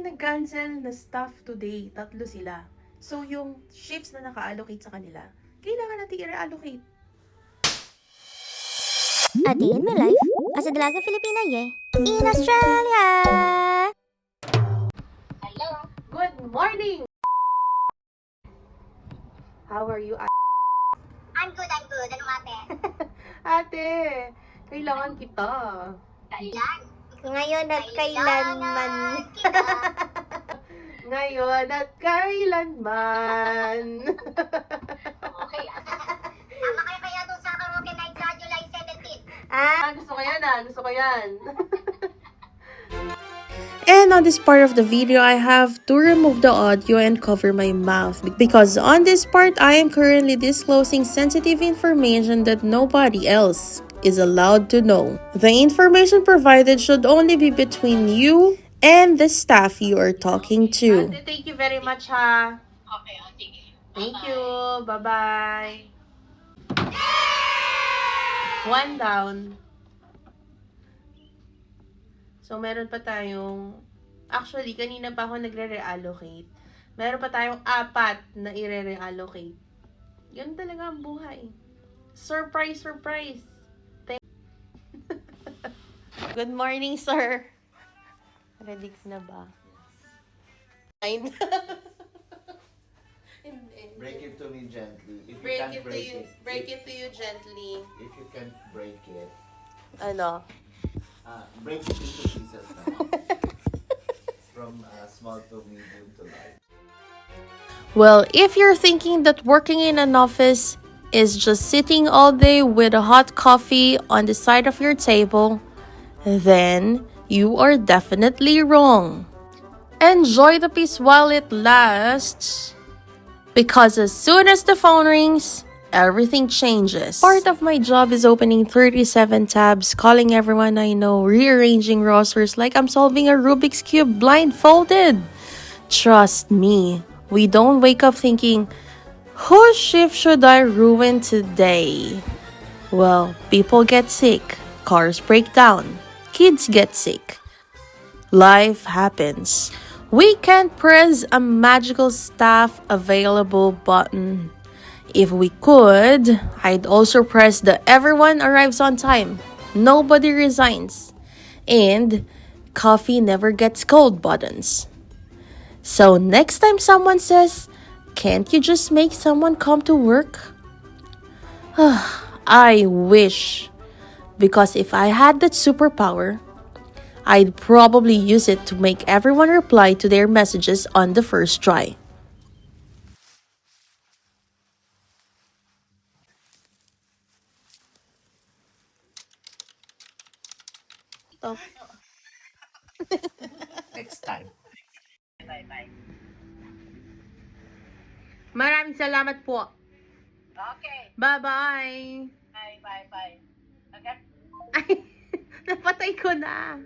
daming nag-cancel na staff today. 3 sila. So, yung shifts na naka-allocate sa kanila, kailangan natin i-reallocate. A day in my life as a dalaga Filipina, in Australia. Hello. Good morning! How are you, I'm good. Ano ate? ate? Kailangan kita. Kailan? Ngayon at kailanman. kita. Ngayon at kailanman. Okay. Tama kayo kaya doon sa Karaoke Night sa July 17. Gusto ko yan Gusto ko yan. And on this part of the video, I have to remove the audio and cover my mouth because on this part, I am currently disclosing sensitive information that nobody else is allowed to know. The information provided should only be between you and the staff you are talking to. Thank you very much, ha. Okay, sige. Thank you. Bye-bye. One down. So, meron pa tayong, actually, kanina pa ako nagre-reallocate. Meron pa tayong 4 na i-reallocate. Yun talaga ang buhay. Surprise, surprise. Good morning, sir. Ready ka na ba? Fine. Break it to me gently. If you Break can't it to break you. it. Break it to you gently. If you can't break it, Ano? break it into pieces now. From small to medium to large. Well, if you're thinking that working in an office is just sitting all day with a hot coffee on the side of your table, then you are definitely wrong. Enjoy the peace while it lasts, because as soon as the phone rings, everything changes. Part of my job is opening 37 tabs, calling everyone I know, rearranging rosters like I'm solving a Rubik's Cube blindfolded. Trust me, we don't wake up thinking, whose shift should I ruin today? Well, people get sick, cars break down, kids get sick. Life happens. We can't press a magical staff available button. If we could, I'd also press the everyone arrives on time, nobody resigns, and coffee never gets cold buttons. So next time someone says, can't you just make someone come to work? I wish. Because if I had that superpower, I'd probably use it to make everyone reply to their messages on the first try. Next time. Bye. Maraming salamat po. Okay. Bye-bye. Bye. Okay. Ay, napatay ko na.